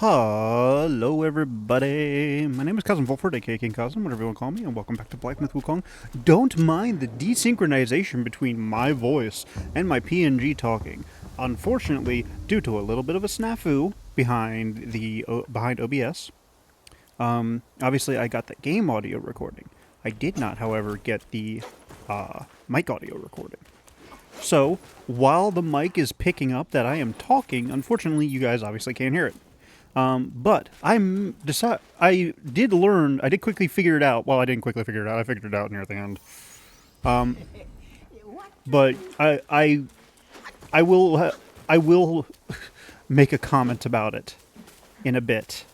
Hello everybody, my name is Kazm Vulfhart, aka King Kazm, whatever you want to call me, and welcome back to Black Myth Wukong. Don't mind the desynchronization between my voice and my PNG talking. Unfortunately, due to a little bit of a snafu behind OBS, obviously I got the game audio recording. I did not, however, get the mic audio recording. So, while the mic is picking up that I am talking, unfortunately you guys obviously can't hear it. But I did quickly figure it out. Well, I didn't quickly figure it out. I figured it out near the end. But I will make a comment about it in a bit.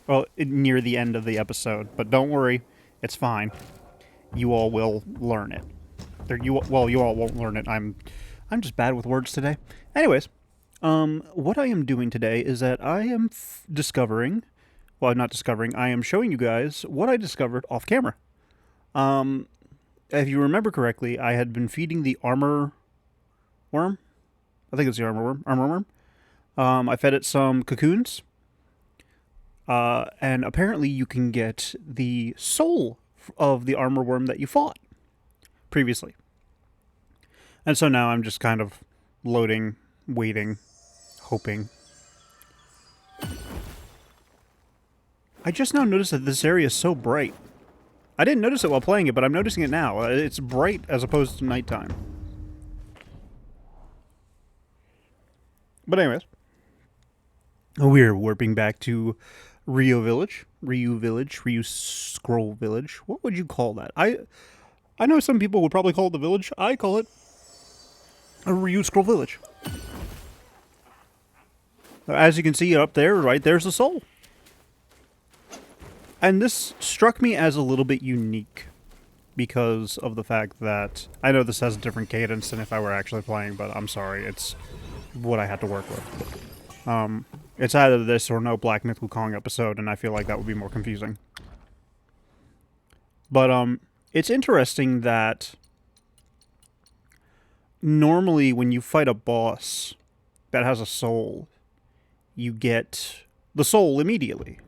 Well, near the end of the episode. But don't worry, it's fine. You all will learn it. You all won't learn it. I'm just bad with words today. Anyways. What I am doing today is that I am discovering, well, not discovering, I am showing you guys what I discovered off camera. If you remember correctly, I had been feeding the armor worm. I think it's the armor worm. I fed it some cocoons. And apparently you can get the soul of the armor worm that you fought previously. And so now I'm just kind of loading, waiting, hoping. I just now noticed that this area is so bright. I didn't notice it while playing it, but I'm noticing it now. It's bright as opposed to nighttime. But anyways. We're warping back to Ryu Scroll Village. What would you call that? I know some people would probably call it the village. I call it a Ryu Scroll Village. As you can see up there, right there's the soul. And this struck me as a little bit unique because of the fact that I know this has a different cadence than if I were actually playing, but I'm sorry, it's what I had to work with. It's either this or no Black Myth Wukong episode, and I feel like that would be more confusing. But it's interesting that normally when you fight a boss that has a soul, you get the soul immediately.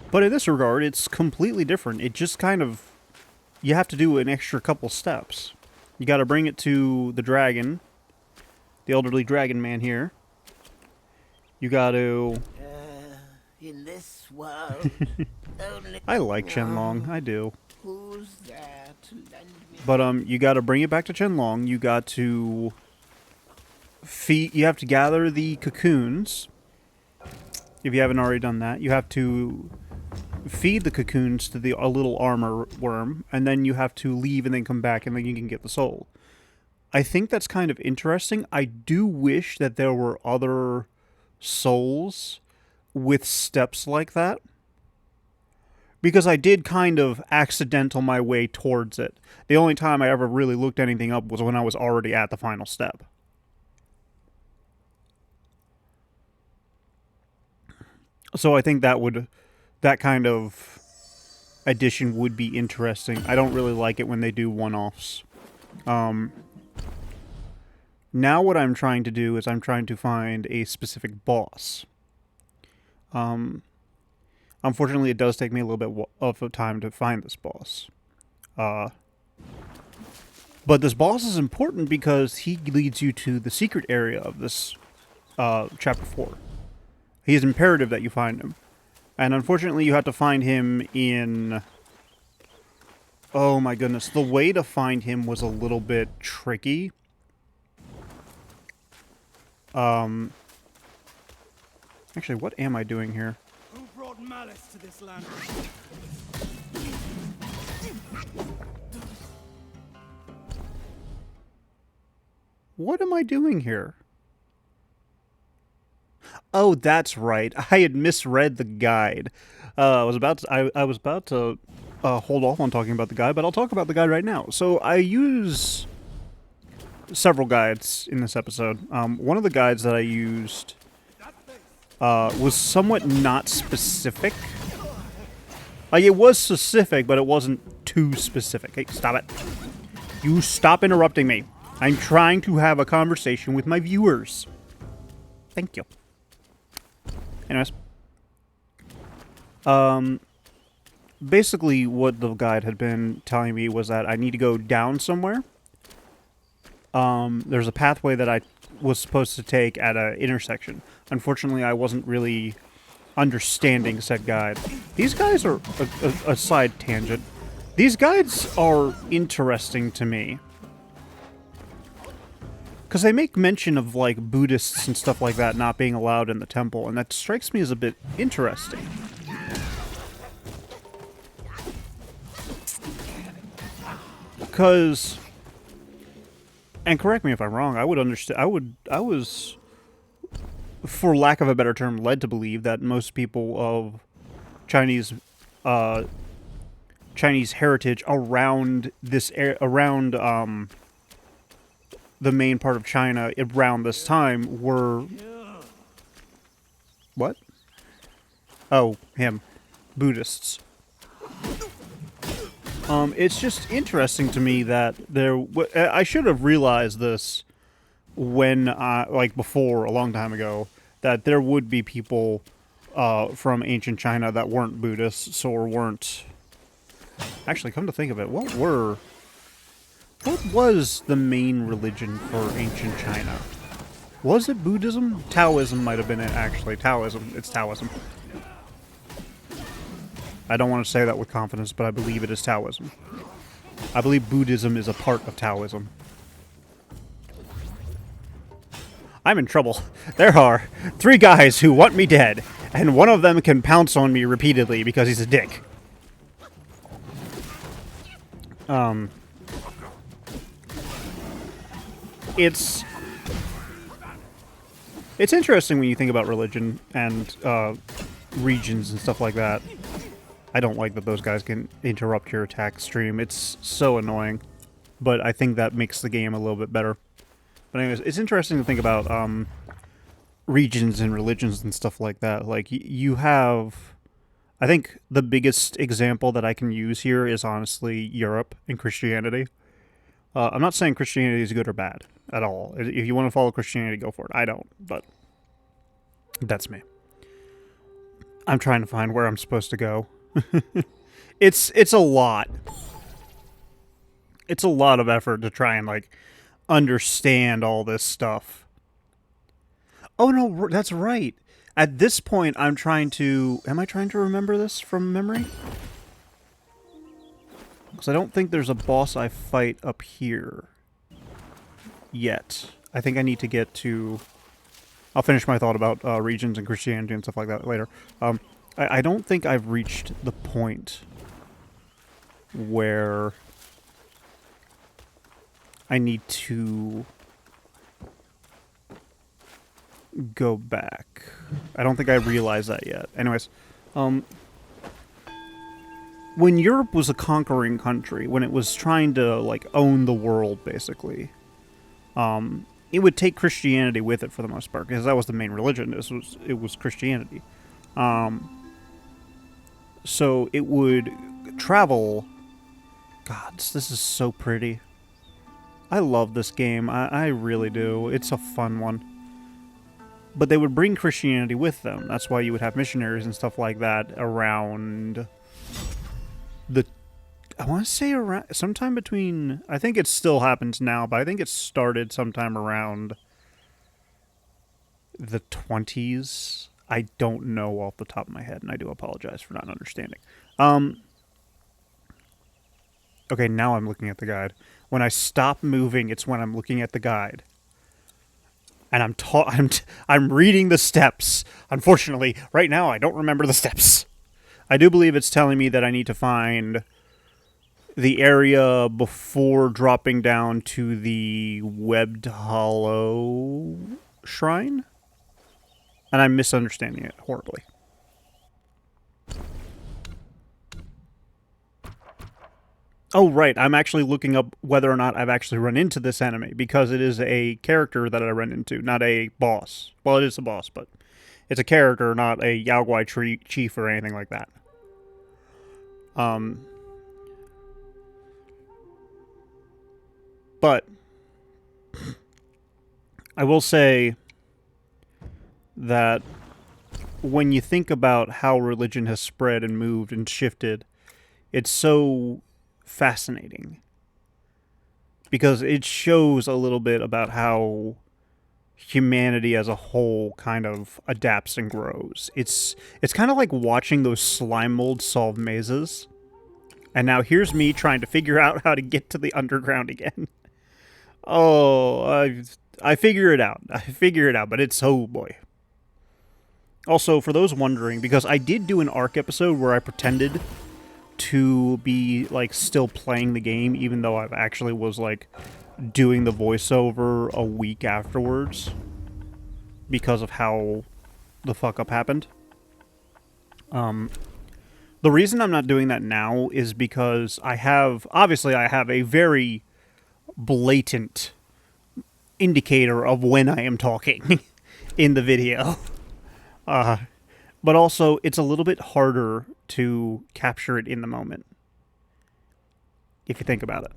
But in this regard, it's completely different. It just kind of, you have to do an extra couple steps. You gotta bring it to the dragon, the elderly dragon man here. You gotta... in this world, only I like Shenlong, I do. Who's there to lend me? But you gotta bring it back to Shenlong. You got to feed, you have to gather the cocoons. If you haven't already done that, you have to feed the cocoons to a little armor worm, and then you have to leave and then come back, and then you can get the soul. I think that's kind of interesting. I do wish that there were other souls with steps like that, because I did kind of accidental my way towards it. The only time I ever really looked anything up was when I was already at the final step. So I think that kind of addition would be interesting. I don't really like it when they do one-offs. Now what I'm trying to do is I'm trying to find a specific boss. Unfortunately, it does take me a little bit of time to find this boss. But this boss is important because he leads you to the secret area of this chapter 4. He is imperative that you find him. And unfortunately, you have to find him in... Oh my goodness. The way to find him was a little bit tricky. Actually, what am I doing here? Who brought malice to this land? What am I doing here? Oh, that's right. I had misread the guide. I was about to hold off on talking about the guide, but I'll talk about the guide right now. So I use several guides in this episode. One of the guides that I used was somewhat not specific. Like, it was specific, but it wasn't too specific. Hey, stop it. You stop interrupting me. I'm trying to have a conversation with my viewers. Thank you. Anyways. Basically, what the guide had been telling me was that I need to go down somewhere. There's a pathway that I was supposed to take at an intersection. Unfortunately, I wasn't really understanding said guide. These guys are a side tangent. These guides are interesting to me. Because they make mention of, like, Buddhists and stuff like that not being allowed in the temple, and that strikes me as a bit interesting. Because, and correct me if I'm wrong, I would understand, I was, for lack of a better term, led to believe that most people of Chinese, Chinese heritage around this, around, the main part of China around this time were... What? Oh, him. Buddhists. It's just interesting to me that there... I should have realized this when, like before, a long time ago, that there would be people from ancient China that weren't Buddhists or weren't... Actually, come to think of it, what was the main religion for ancient China? Was it Buddhism? Taoism might have been it, actually. Taoism. It's Taoism. I don't want to say that with confidence, but I believe it is Taoism. I believe Buddhism is a part of Taoism. I'm in trouble. There are 3 guys who want me dead, and one of them can pounce on me repeatedly because he's a dick. It's interesting when you think about religion and regions and stuff like that. I don't like that those guys can interrupt your attack stream. It's so annoying. But I think that makes the game a little bit better. But anyways, it's interesting to think about regions and religions and stuff like that. Like, you have... I think the biggest example that I can use here is honestly Europe and Christianity. I'm not saying Christianity is good or bad at all. If you want to follow Christianity, go for it. I don't, but that's me. I'm trying to find where I'm supposed to go. It's a lot. It's a lot of effort to try and, like, understand all this stuff. Oh, no, that's right. At this point, I'm trying to... Am I trying to remember this from memory? Because I don't think there's a boss I fight up here yet. I think I need to get to... I'll finish my thought about regions and Christianity and stuff like that later. I don't think I've reached the point where I need to go back. I don't think I realized that yet. Anyways, when Europe was a conquering country, when it was trying to, like, own the world, basically, it would take Christianity with it for the most part, because that was the main religion. It was Christianity. So it would travel... God, this is so pretty. I love this game. I really do. It's a fun one. But they would bring Christianity with them. That's why you would have missionaries and stuff like that around the... I want to say around... Sometime between... I think it still happens now, but I think it started sometime around the 20s. I don't know off the top of my head, and I do apologize for not understanding. Okay, now I'm looking at the guide. When I stop moving, it's when I'm looking at the guide. And I'm reading the steps. Unfortunately, right now I don't remember the steps. I do believe it's telling me that I need to find the area before dropping down to the Webbed Hollow Shrine. And I'm misunderstanding it horribly. Oh, right. I'm actually looking up whether or not I've actually run into this enemy, because it is a character that I run into, not a boss. Well, it is a boss, but it's a character, not a Yao Guai chief or anything like that. But I will say that when you think about how religion has spread and moved and shifted, it's so fascinating. Because it shows a little bit about how humanity as a whole kind of adapts and grows. It's kind of like watching those slime molds solve mazes. And now here's me trying to figure out how to get to the underground again. Oh, I figure it out. I figure it out, but it's, oh boy. Also, for those wondering, because I did do an ARC episode where I pretended to be, like, still playing the game, even though I actually was, like, doing the voiceover a week afterwards because of how the fuck-up happened. The reason I'm not doing that now is because obviously I have a very blatant indicator of when I am talking in the video. But also, it's a little bit harder to capture it in the moment, if you think about it.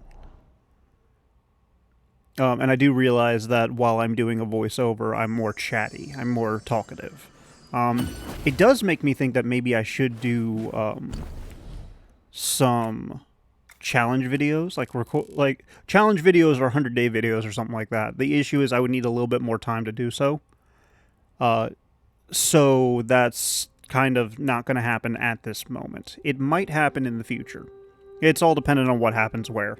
And I do realize that while I'm doing a voiceover, I'm more chatty, I'm more talkative. It does make me think that maybe I should do some challenge videos, like challenge videos or 100-day videos or something like that. The issue is I would need a little bit more time to do so. So that's kind of not going to happen at this moment. It might happen in the future. It's all dependent on what happens where.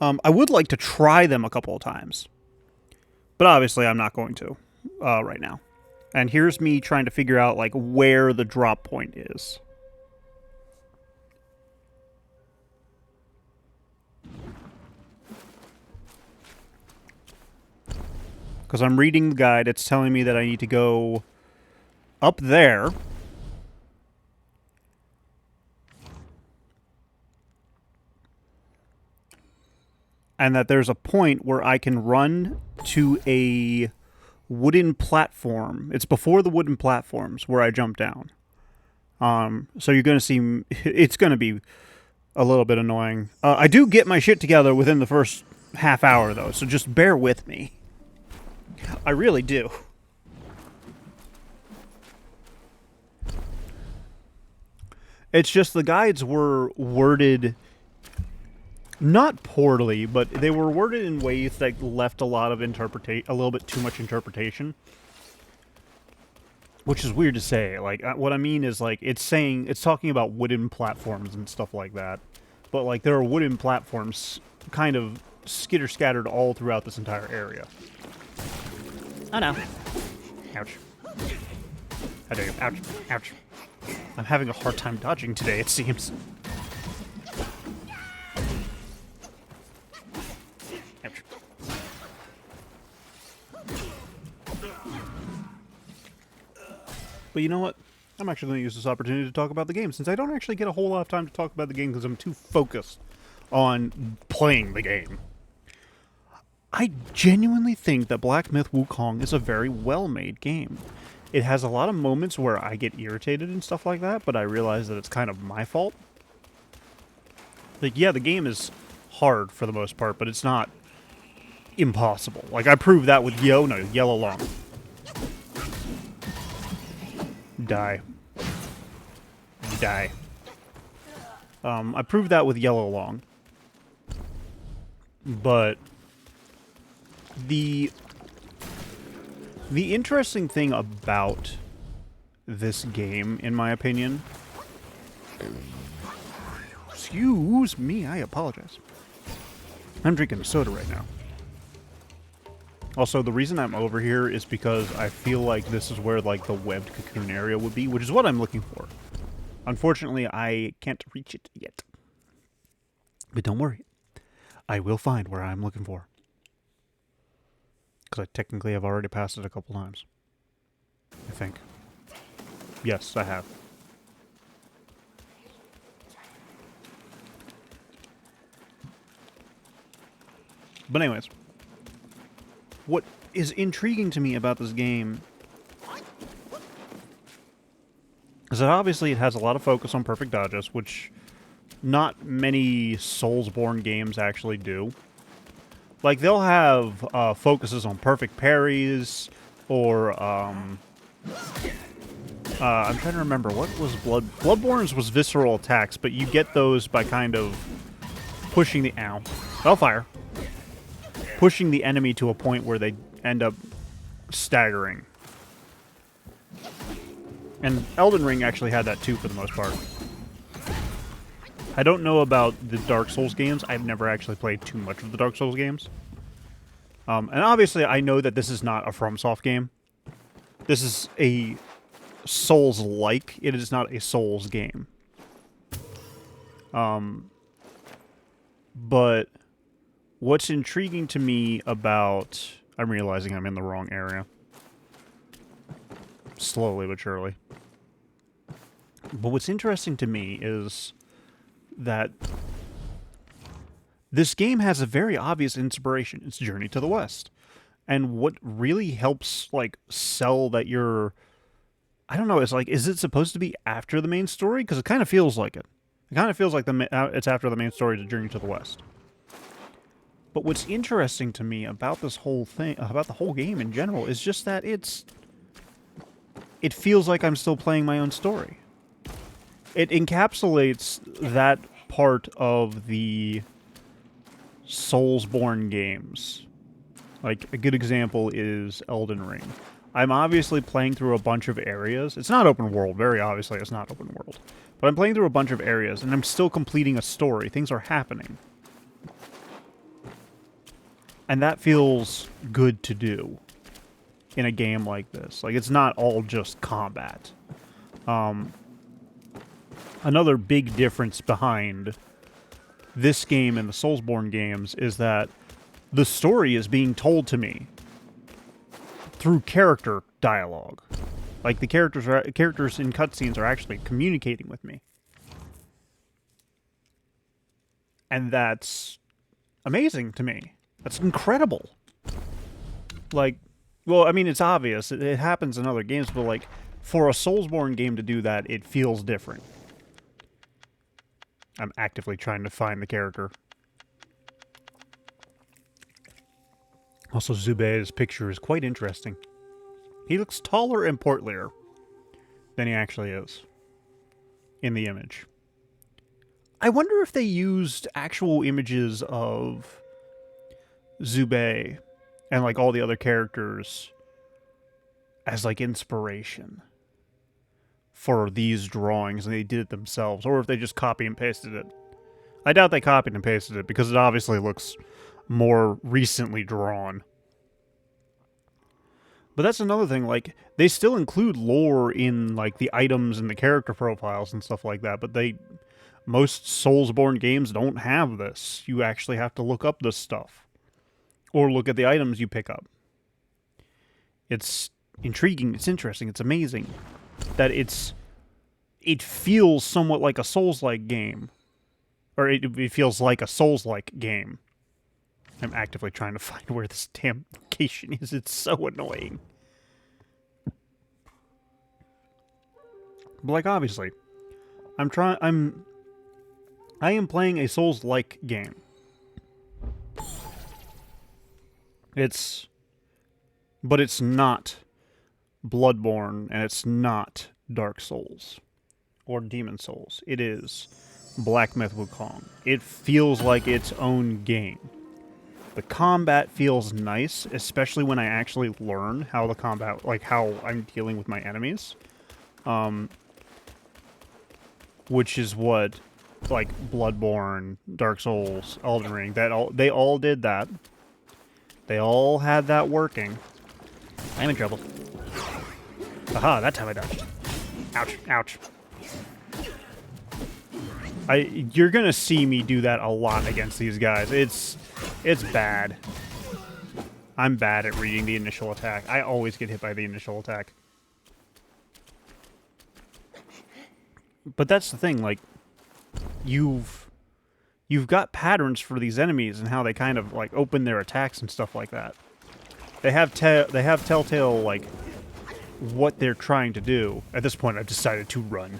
I would like to try them a couple of times, but obviously I'm not going to right now. And here's me trying to figure out like where the drop point is. Because I'm reading the guide, it's telling me that I need to go up there. And that there's a point where I can run to a wooden platform. It's before the wooden platforms where I jump down. So you're going to see, it's going to be a little bit annoying. I do get my shit together within the first half hour, though, so just bear with me. I really do. It's just the guides were worded not poorly, but they were worded in ways that left a lot of a little bit too much interpretation. Which is weird to say. Like, what I mean is, like, it's talking about wooden platforms and stuff like that. But, like, there are wooden platforms kind of skitter-scattered all throughout this entire area. Oh no. Ouch. How dare you? Ouch. Ouch. I'm having a hard time dodging today, it seems. Ouch. But you know what? I'm actually going to use this opportunity to talk about the game, since I don't actually get a whole lot of time to talk about the game because I'm too focused on playing the game. I genuinely think that Black Myth Wukong is a very well-made game. It has a lot of moments where I get irritated and stuff like that, but I realize that it's kind of my fault. Like, yeah, the game is hard for the most part, but it's not impossible. Like, I proved that with Yellow Long. Die. Die. I proved that with Yellow Long. But the interesting thing about this game, in my opinion... Excuse me, I apologize. I'm drinking a soda right now. Also, the reason I'm over here is because I feel like this is where, like, the webbed cocoon area would be, which is what I'm looking for. Unfortunately, I can't reach it yet. But don't worry. I will find where I'm looking for. Because I technically have already passed it a couple times. I think. Yes, I have. But anyways. What is intriguing to me about this game is that obviously it has a lot of focus on perfect dodges, which not many Soulsborne games actually do. Like, they'll have focuses on perfect parries, or I'm trying to remember what was Bloodborne's was visceral attacks, but you get those by kind of pushing the Hellfire, pushing the enemy to a point where they end up staggering. And Elden Ring actually had that too for the most part. I don't know about the Dark Souls games. I've never actually played too much of the Dark Souls games. And obviously I know that this is not a FromSoft game. This is a Souls-like. It is not a Souls game. But what's intriguing to me about... I'm realizing I'm in the wrong area. Slowly but surely. But what's interesting to me is that this game has a very obvious inspiration. It's Journey to the West. And what really helps, like, sell that you're... I don't know, it's like, is it supposed to be after the main story? Because it kind of feels like it. It kind of feels like it's after the main story to Journey to the West. But what's interesting to me about this whole thing, about the whole game in general, is just that it feels like I'm still playing my own story. It encapsulates that part of the Soulsborne games. Like, a good example is Elden Ring. I'm obviously playing through a bunch of areas. It's not open world, very obviously it's not open world. But I'm playing through a bunch of areas, and I'm still completing a story. Things are happening. And that feels good to do in a game like this. Like, it's not all just combat. Another big difference behind this game and the Soulsborne games is that the story is being told to me through character dialogue. Like, the characters in cutscenes are actually communicating with me. And that's amazing to me. That's incredible. Like, well, I mean, it's obvious. It happens in other games, but, like, for a Soulsborne game to do that, it feels different. I'm actively trying to find the character. Also, Zubei's picture is quite interesting. He looks taller and portlier than he actually is in the image. I wonder if they used actual images of Zubei and, like, all the other characters as, like, inspiration for these drawings, and they did it themselves, or if they just copy and pasted it. I doubt they copied and pasted it, because it obviously looks more recently drawn. But that's another thing, like, they still include lore in, like, the items and the character profiles and stuff like that, but most Soulsborne games don't have this. You actually have to look up this stuff. Or look at the items you pick up. It's intriguing, it's interesting, it's amazing that it feels somewhat like a Souls-like game. Or it feels like a Souls-like game. I'm actively trying to find where this damn location is. It's so annoying. But, like, obviously, I am playing a Souls-like game. But it's not Bloodborne, and it's not Dark Souls or Demon Souls. It is Black Myth Wukong. It feels like its own game. The combat feels nice, especially when I actually learn how the combat, like, how I'm dealing with my enemies. Which is what, like, Bloodborne, Dark Souls, Elden Ring, they all did that. They all had that working. I'm in trouble. Aha, that time I dodged. Ouch, ouch. You're gonna see me do that a lot against these guys. It's bad. I'm bad at reading the initial attack. I always get hit by the initial attack. But that's the thing, like, you've got patterns for these enemies and how they kind of, like, open their attacks and stuff like that. They have telltale, like, what they're trying to do. At this point, I've decided to run.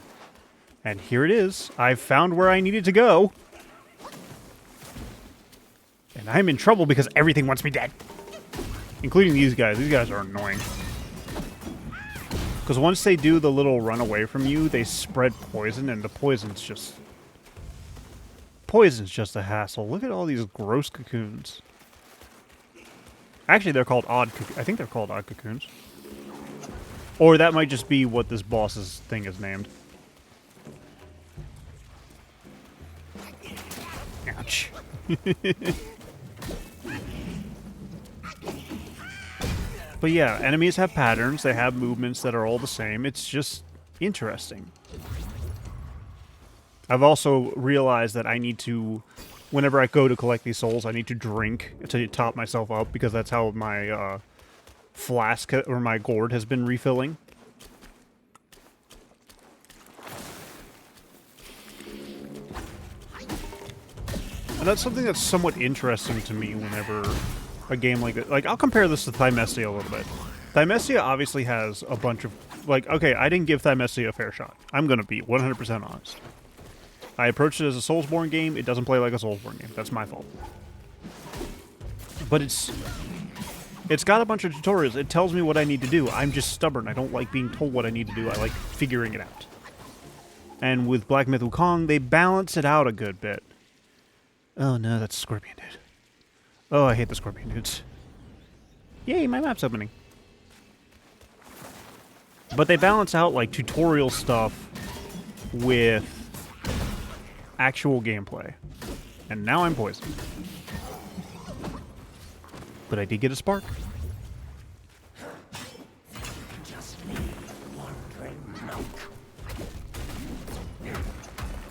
And here it is. I've found where I needed to go. And I'm in trouble because everything wants me dead. Including these guys. These guys are annoying. Because once they do the little run away from you, they spread poison, and the poison's just a hassle. Look at all these gross cocoons. Actually, they're called I think they're called odd cocoons. Or that might just be what this boss's thing is named. Ouch. But yeah, enemies have patterns, they have movements that are all the same. It's just interesting. I've also realized that I need to, whenever I go to collect these souls, I need to drink to top myself up, because that's how my flask or my gourd has been refilling. And that's something that's somewhat interesting to me whenever a game like that... Like, I'll compare this to Thymestia a little bit. Thymestia obviously has a bunch of... Like, okay, I didn't give Thymestia a fair shot. I'm gonna be 100% honest. I approached it as a Soulsborne game. It doesn't play like a Soulsborne game. That's my fault. But it's got a bunch of tutorials. It tells me what I need to do. I'm just stubborn. I don't like being told what I need to do. I like figuring it out. And with Black Myth Wukong, they balance it out a good bit. Oh no, that's Scorpion Dude. Oh, I hate the Scorpion Dudes. Yay, my map's opening. But they balance out, like, tutorial stuff with actual gameplay. And now I'm poisoned. But I did get a spark.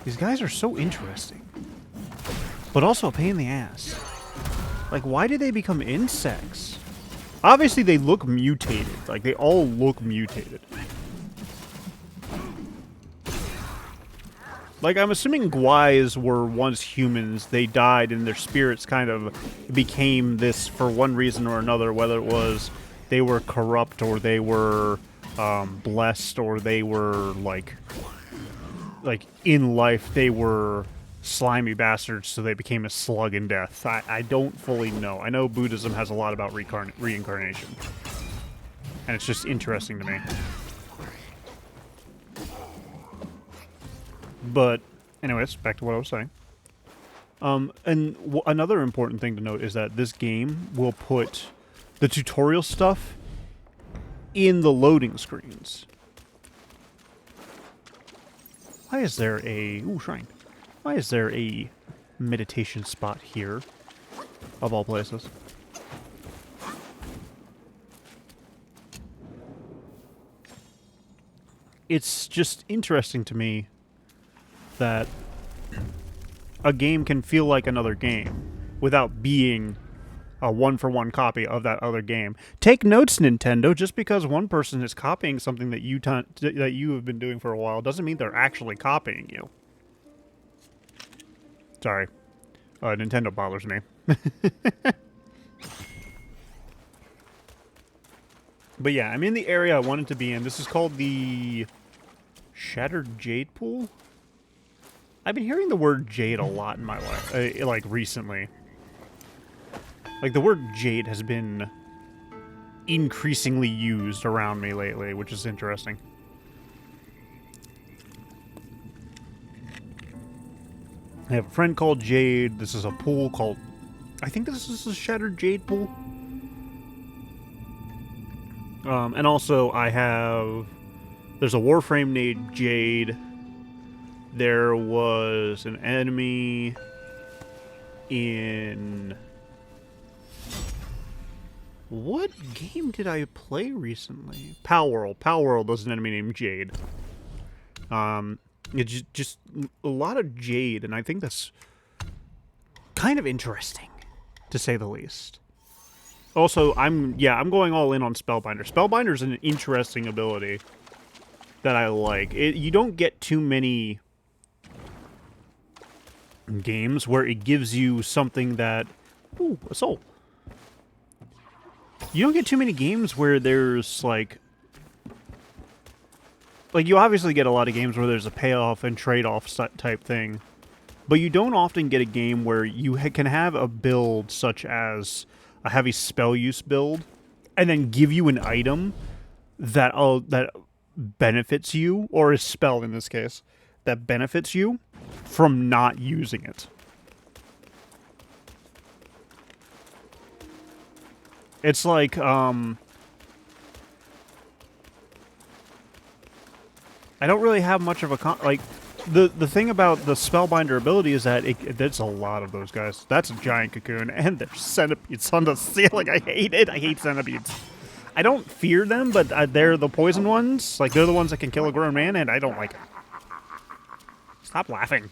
These guys are so interesting. But also a pain in the ass. Like, why did they become insects? Obviously, they look mutated. Like, they all look mutated. Like, I'm assuming Gwais were once humans. They died, and their spirits kind of became this for one reason or another, whether it was they were corrupt, or they were blessed, or they were, like, in life, they were slimy bastards, so they became a slug in death. I don't fully know. I know Buddhism has a lot about reincarnation. And it's just interesting to me. But, anyways, back to what I was saying. And another important thing to note is that this game will put the tutorial stuff in the loading screens. Why is there a... Ooh, shrine. Why is there a meditation spot here, of all places? It's just interesting to me that a game can feel like another game without being a one-for-one copy of that other game. Take notes, Nintendo. Just because one person is copying something that you have been doing for a while doesn't mean they're actually copying you. Sorry. Nintendo bothers me. But yeah, I'm in the area I wanted to be in. This is called the Shattered Jade Pool? I've been hearing the word jade a lot in my life, like, recently. Like, the word jade has been increasingly used around me lately, which is interesting. I have a friend called Jade. This is a pool called... I think this is a Shattered Jade Pool. And also, I have... There's a Warframe named Jade. There was an enemy in... What game did I play recently? Palworld. Palworld was an enemy named Jade. It's just a lot of Jade, and I think that's kind of interesting, to say the least. Also, I'm going all in on Spellbinder. Spellbinder is an interesting ability that I like. You don't get too many games where it gives you something that... Ooh, a soul. You don't get too many games where there's, like, you obviously get a lot of games where there's a payoff and trade-off type thing. But you don't often get a game where you can have a build such as a heavy spell use build, and then give you an item that benefits you, or a spell in this case, that benefits you from not using it. It's like, I don't really have much of a like, the thing about the Spellbinder ability is that there's a lot of those guys. That's a giant cocoon, and there's centipedes on the ceiling. I hate it. I hate centipedes. I don't fear them, but they're the poison ones. Like, they're the ones that can kill a grown man, and I don't like it. Stop laughing.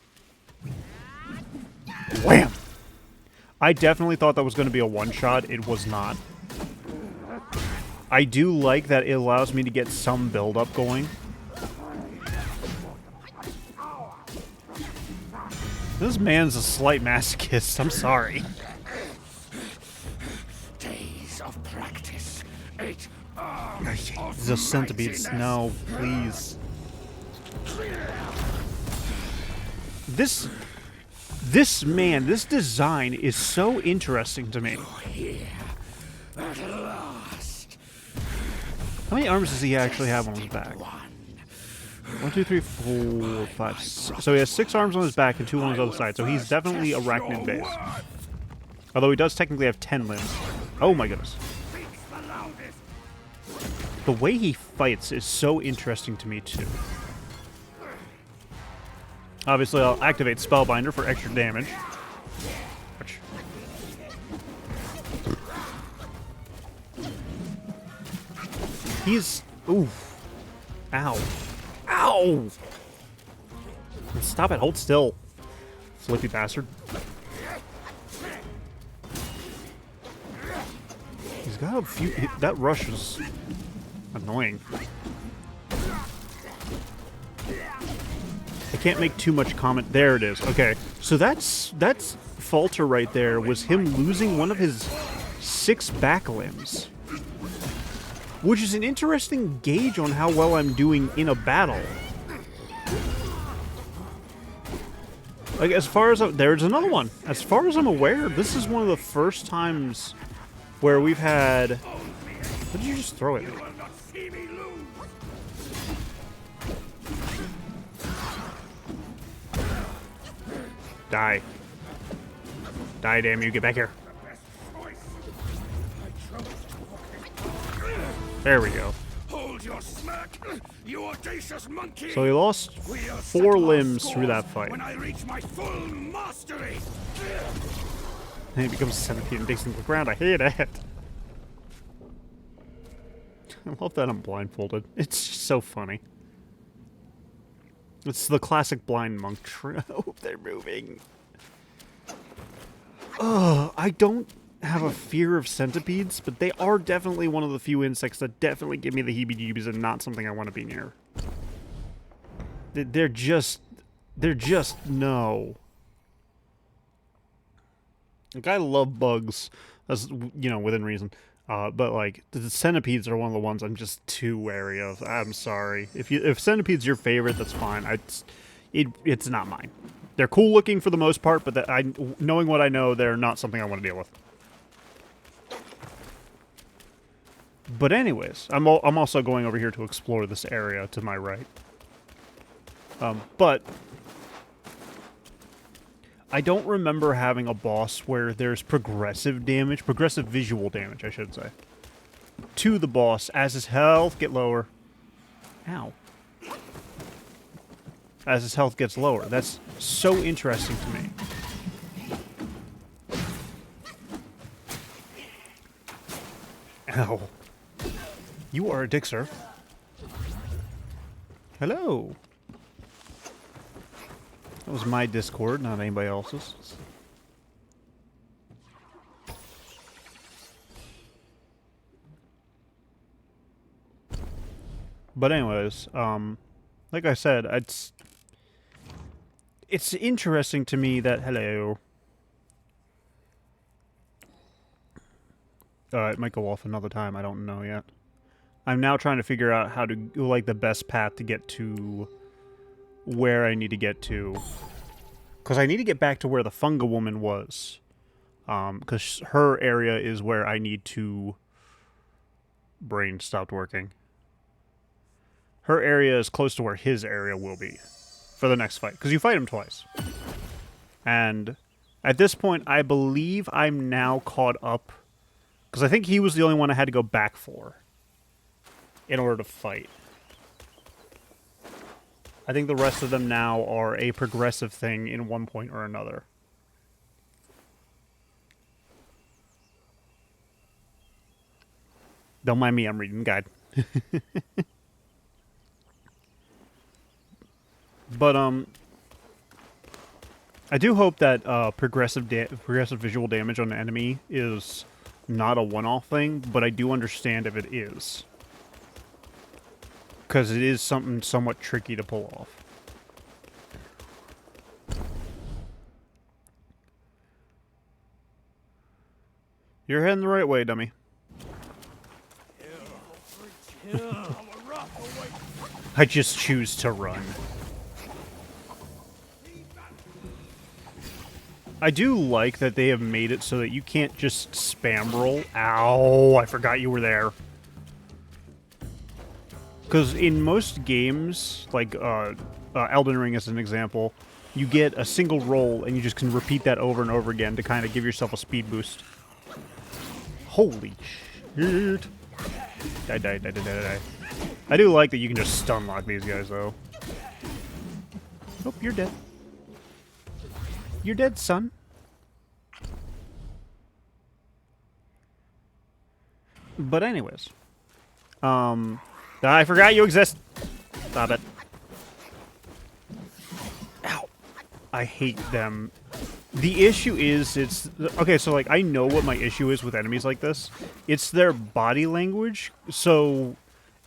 Wham! I definitely thought that was going to be a one-shot. It was not. I do like that it allows me to get some build-up going. This man's a slight masochist. I'm sorry. Days of practice. 8 The centipedes. No, please. This design is so interesting to me. here at last. How many arms does he actually have on his back? 1, 2, 3, 4, 5, 6. So he has 6 arms on his back and 2 on his other side. So he's definitely arachnid based. Although he does technically have 10 limbs. Oh my goodness. The way he fights is so interesting to me too. Obviously, I'll activate Spellbinder for extra damage. Ouch. He's... Ooh. Ow. Ow! Stop it. Hold still. Flippy bastard. He's got a few... That rush is annoying. I can't make too much comment. There it is. Okay. So that's Falter right there was him losing one of his 6 back limbs. Which is an interesting gauge on how well I'm doing in a battle. Like, as far as... There's another one. As far as I'm aware, this is one of the first times where we've had... What did you just throw at me? Die. Die, damn you. Get back here. There we go. Hold your smirk, you audacious monkey. So he lost 4 limbs through that fight. When I reach my full mastery. And he becomes a centipede and digs into the ground. I hate it. I love that I'm blindfolded. It's just so funny. It's the classic blind monk trope. They're moving. I don't have a fear of centipedes, but they are definitely one of the few insects that definitely give me the heebie-jeebies and not something I want to be near. They're just no. Like, I love bugs, as you know, within reason. But like the centipedes are one of the ones I'm just too wary of. I'm sorry. If centipede's your favorite, that's fine. It's not mine. They're cool looking for the most part, but knowing what I know, they're not something I want to deal with. But anyways, I'm also going over here to explore this area to my right. But I don't remember having a boss where there's progressive visual damage, I should say, to the boss as his health gets lower. Ow. As his health gets lower. That's so interesting to me. Ow. You are a dick, sir. Hello. That was my Discord, not anybody else's. But anyways, like I said, it's interesting to me that... Hello. It might go off another time, I don't know yet. I'm now trying to figure out how to, like, the best path to get to where I need to get to. Because I need to get back to where the Funga woman was. Because her area is where I need to... Brain stopped working. her area is close to where his area will be for the next fight. Because you fight him twice. And at this point, I believe I'm now caught up. Because I think he was the only one I had to go back for in order to fight. I think the rest of them now are a progressive thing in one point or another. Don't mind me, I'm reading the guide. But, I do hope that progressive visual damage on an enemy is not a one-off thing, but I do understand if it is. Because it is something somewhat tricky to pull off. You're heading the right way, dummy. I just choose to run. I do like that they have made it so that you can't just spam roll. Ow, I forgot you were there. Because in most games, like Elden Ring as an example, you get a single roll and you just can repeat that over and over again to kind of give yourself a speed boost. Holy shit. Die. I do like that you can just stun lock these guys, though. Oh, you're dead. You're dead, son. But anyways. I forgot you exist. Stop it. Ow. I hate them. The issue is, it's... Okay, so, like, I know what my issue is with enemies like this. It's their body language, so...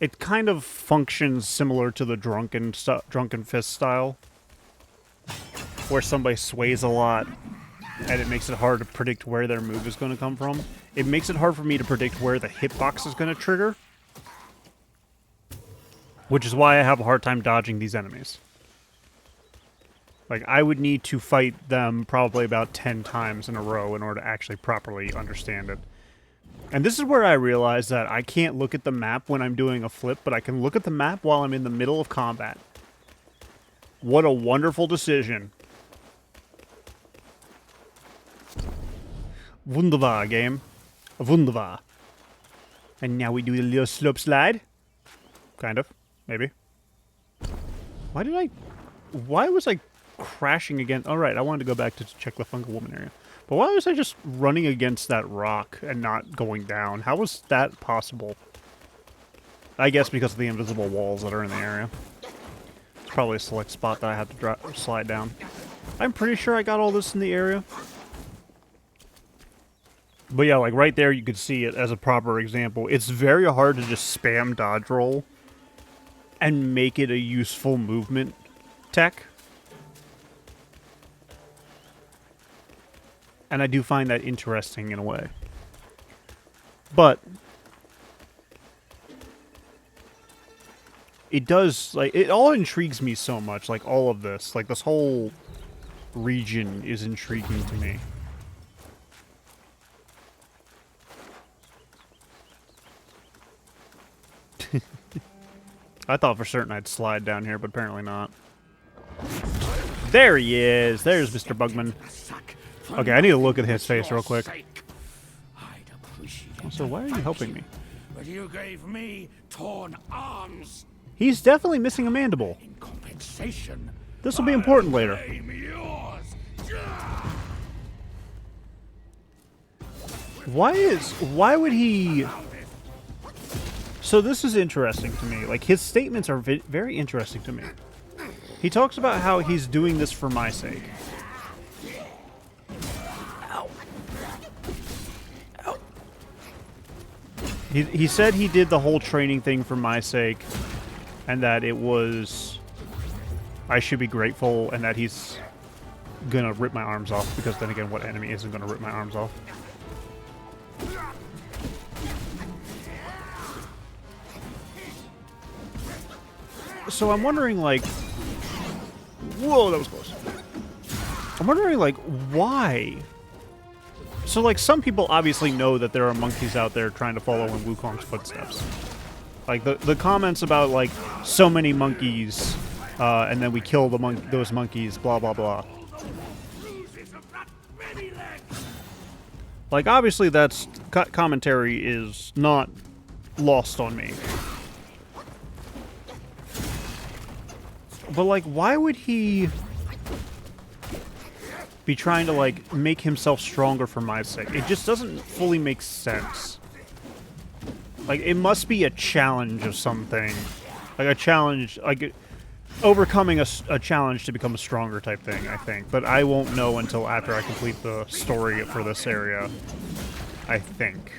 It kind of functions similar to the drunken fist style. Where somebody sways a lot, and it makes it hard to predict where their move is going to come from. It makes it hard for me to predict where the hitbox is going to trigger. Which is why I have a hard time dodging these enemies. Like, I would need to fight them probably about 10 times in a row in order to actually properly understand it. And this is where I realize that I can't look at the map when I'm doing a flip, but I can look at the map while I'm in the middle of combat. What a wonderful decision. Wunderbar, game. Wunderbar. And now we do a little slope slide. Kind of. Maybe. Why was I crashing again? All right, I wanted to go back to check the Fungal Woman area. But why was I just running against that rock and not going down? How was that possible? I guess because of the invisible walls that are in the area. It's probably a select spot that I had to slide down. I'm pretty sure I got all this in the area. But yeah, like right there you could see it as a proper example. It's very hard to just spam dodge roll and make it a useful movement tech. And I do find that interesting in a way. But it does, like, it all intrigues me so much, like all of this. Like, this whole region is intriguing to me. I thought for certain I'd slide down here, but apparently not. There he is! There's Mr. Bugman. Okay, I need to look at his face real quick. So why are you helping me? But you gave me torn arms. He's definitely missing a mandible. In compensation, This will be important later. Why would he... So this is interesting to me. Like, his statements are very interesting to me. He talks about how he's doing this for my sake. He said he did the whole training thing for my sake, and that it was... I should be grateful, and that he's gonna rip my arms off, because then again, what enemy isn't gonna rip my arms off? So I'm wondering, like... Whoa, that was close. I'm wondering, like, why? So, like, some people obviously know that there are monkeys out there trying to follow in Wukong's footsteps. Like the comments about like so many monkeys, and then we kill those monkeys, blah blah blah. Like obviously that's commentary is not lost on me. But like, why would he be trying to like make himself stronger for my sake? It just doesn't fully make sense. Like, it must be a challenge of something. Like a challenge, like overcoming a challenge to become a stronger type thing, I think. But I won't know until after I complete the story for this area, I think.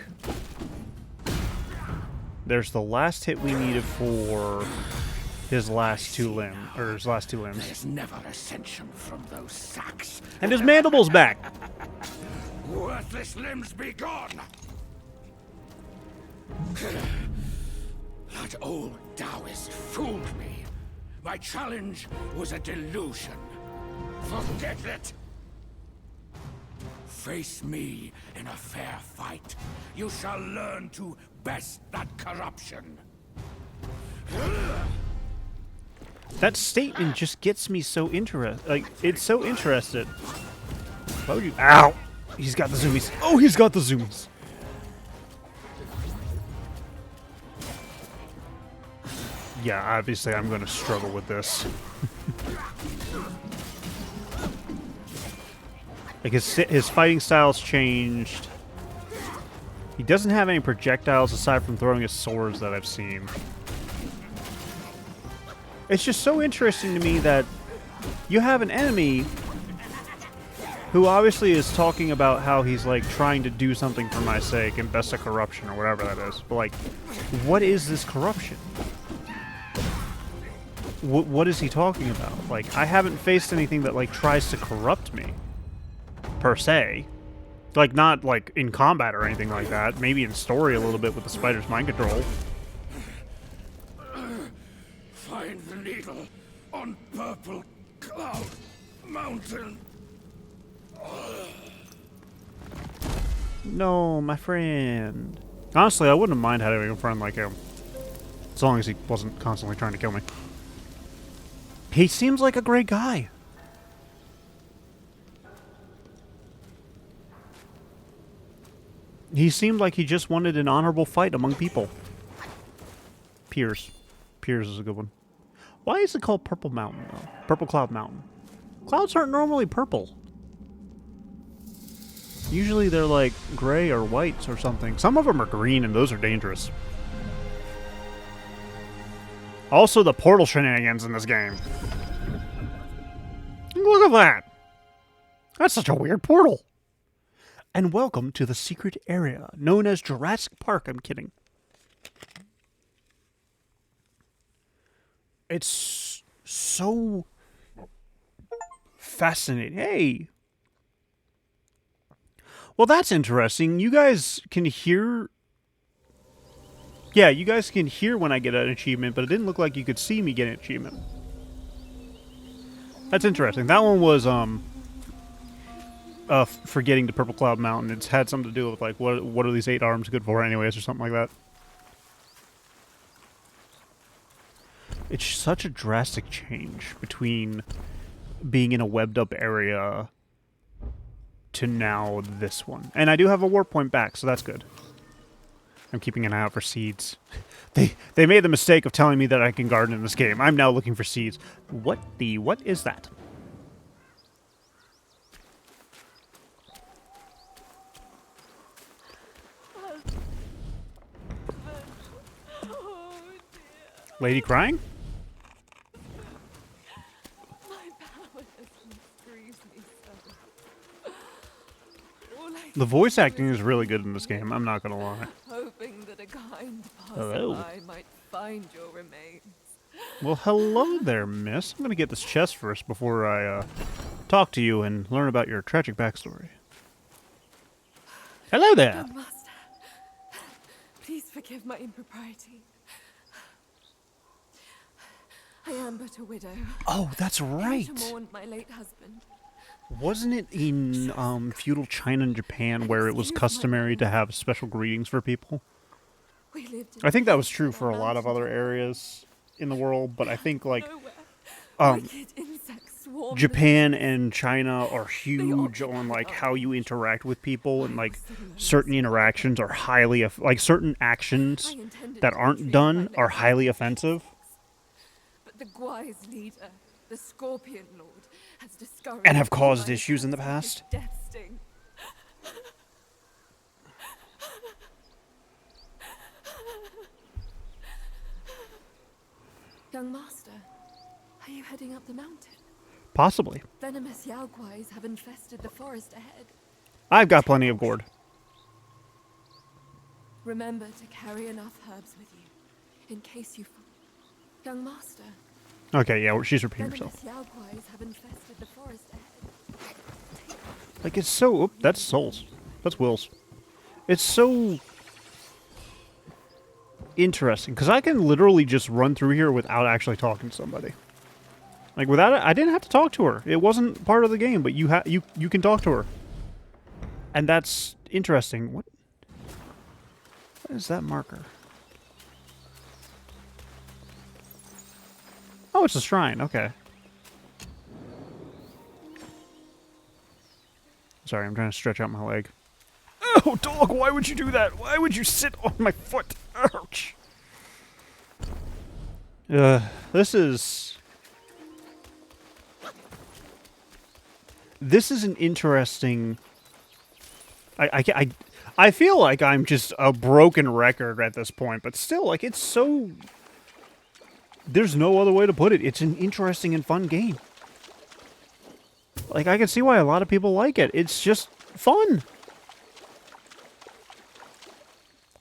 There's the last hit we needed for his last two limbs. There's never ascension from those sacks. And his mandible's back! Worthless limbs be gone! That old Taoist fooled me. My challenge was a delusion. Forget it! Face me in a fair fight. You shall learn to best that corruption. That statement just gets me so interested. Like, it's so interested. Why would you... Ow! He's got the zoomies. Oh, he's got the zoomies. Yeah, obviously I'm going to struggle with this. Like, his fighting style's changed. He doesn't have any projectiles aside from throwing his swords that I've seen. It's just so interesting to me that you have an enemy who obviously is talking about how he's, like, trying to do something for my sake and best a corruption or whatever that is. But, like, what is this corruption? What is he talking about? Like, I haven't faced anything that, like, tries to corrupt me, per se. Like, not, like, in combat or anything like that. Maybe in story a little bit with the spider's mind control. Find the needle on Purple Cloud Mountain. No, my friend. Honestly, I wouldn't mind having a friend like him. As long as he wasn't constantly trying to kill me. He seems like a great guy. He seemed like he just wanted an honorable fight among people. Piers. Piers is a good one. Why is it called Purple Mountain, though? Purple Cloud Mountain. Clouds aren't normally purple. Usually they're like gray or whites or something. Some of them are green, and those are dangerous. Also, the portal shenanigans in this game. Look at that! That's such a weird portal. And welcome to the secret area, known as Jurassic Park. I'm kidding. It's so fascinating. Hey! Well, that's interesting. You guys can hear... Yeah, you guys can hear when I get an achievement, but it didn't look like you could see me get an achievement. That's interesting. That one was, for getting to Purple Cloud Mountain. It's had something to do with, like, what are these 8 arms good for anyways, or something like that. It's such a drastic change between being in a webbed-up area to now this one. And I do have a warp point back, so that's good. I'm keeping an eye out for seeds. They made the mistake of telling me that I can garden in this game. I'm now looking for seeds. What is that? Lady crying? The voice acting is really good in this game, I'm not gonna lie. Hoping that a kind Hello. passerby might find your remains. Well, hello there, miss. I'm gonna get this chest first before I, talk to you and learn about your tragic backstory. Hello there! Oh, Master, please forgive my impropriety. I am but a widow. Oh, that's right! Here to mourn my late husband. Wasn't it in, feudal China and Japan where it was customary to have special greetings for people? We lived in I think that was peace true in for our a lot of other mountain areas in the world, but I think like nowhere. Wicked insects swarm the Japan trees. and China are huge on occupied like our how you village. interact with people, and I like was sitting certain almost interactions are highly like certain I actions intended that to aren't retrieve done my are lady's highly corpse, offensive. but the Gwai's leader, the Scorpion Lord, has discouraged And have caused my issues in the attacks with his past. death sting. Young master, are you heading up the mountain? Possibly. Venomous Yaoguais have infested the forest ahead. I've got plenty of gourd. Remember to carry enough herbs with you, in case you fall. Young master, Okay, yeah, she's repeating venomous herself. Yaoguais have infested the forest ahead. Like, it's so... Oop, that's Souls. That's Will's. It's so... interesting, because I can literally just run through here without actually talking to somebody. Like, without it, I didn't have to talk to her. It wasn't part of the game, but you can talk to her. And that's interesting. What is that marker? Oh, it's a shrine. Okay. Sorry, I'm trying to stretch out my leg. Oh, dog, why would you do that? Why would you sit on my foot? Ouch. This is an interesting... I feel like I'm just a broken record at this point, but still, like, it's so... There's no other way to put it. It's an interesting and fun game. Like, I can see why a lot of people like it. It's just fun.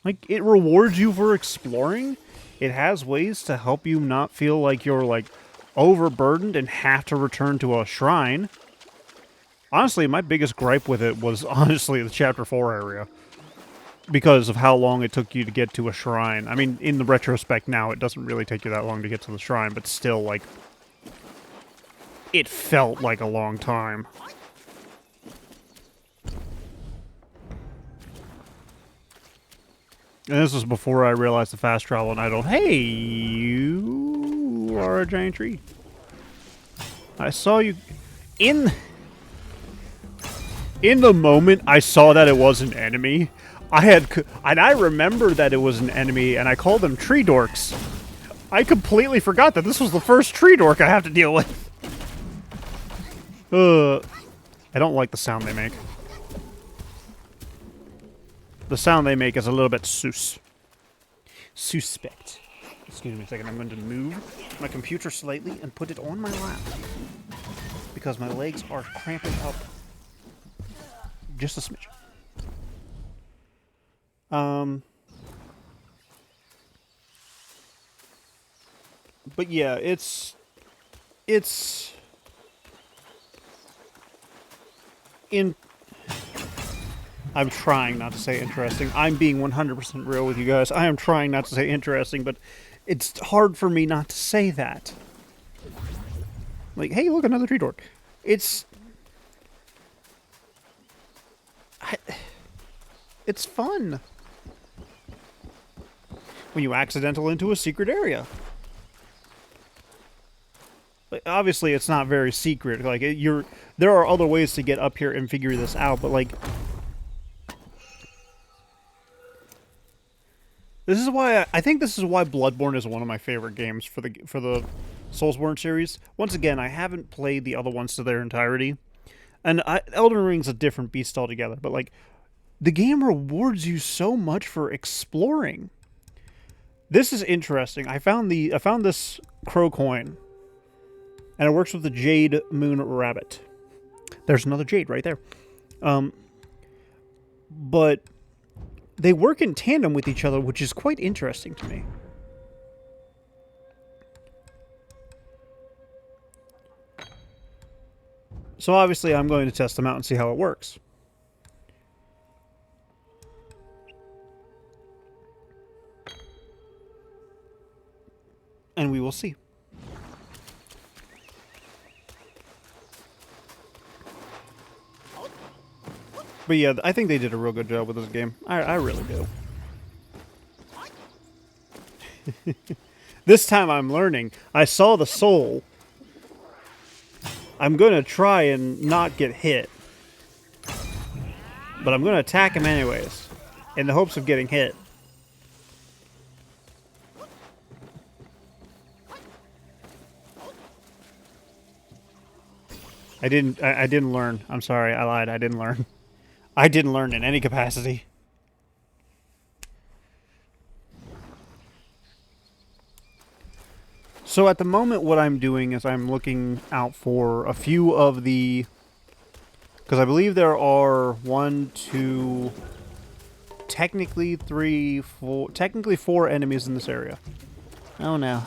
Like, it rewards you for exploring. It has ways to help you not feel like you're, like, overburdened and have to return to a shrine. Honestly, my biggest gripe with it was, honestly, the Chapter 4 area. Because of how long it took you to get to a shrine. I mean, in the retrospect now, it doesn't really take you that long to get to the shrine, but still, like, it felt like a long time. And this was before I realized the fast travel, and I don't... Hey, you are a giant tree. I saw you... In the moment I saw that it was an enemy, and I remember that it was an enemy, and I called them tree dorks. I completely forgot that this was the first tree dork I have to deal with. I don't like the sound they make. The sound they make is a little bit suspect. Excuse me a second, I'm going to move my computer slightly and put it on my lap. Because my legs are cramping up just a smidge. But yeah, it's I'm trying not to say interesting. I'm being 100% real with you guys. I am trying not to say interesting, but it's hard for me not to say that. Like, hey, look, another tree dork. It's fun when you accidental into a secret area. Like, obviously, it's not very secret. Like, there are other ways to get up here and figure this out, but like, this is why I think this is why Bloodborne is one of my favorite games for the Soulsborne series. Once again, I haven't played the other ones to their entirety, and Elden Ring's a different beast altogether. But like, the game rewards you so much for exploring. This is interesting. I found this crow coin, and it works with the Jade Moon Rabbit. There's another jade right there. But they work in tandem with each other, which is quite interesting to me. So obviously I'm going to test them out and see how it works. And we will see. But yeah, I think they did a real good job with this game. I really do. This time I'm learning. I saw the soul. I'm going to try and not get hit. But I'm going to attack him anyways. In the hopes of getting hit. I didn't learn. I'm sorry, I lied. I didn't learn. I didn't learn in any capacity. So at the moment, what I'm doing is I'm looking out for a few of the... Because I believe there are 1, 2... Technically 3, 4... Technically 4 enemies in this area. Oh no.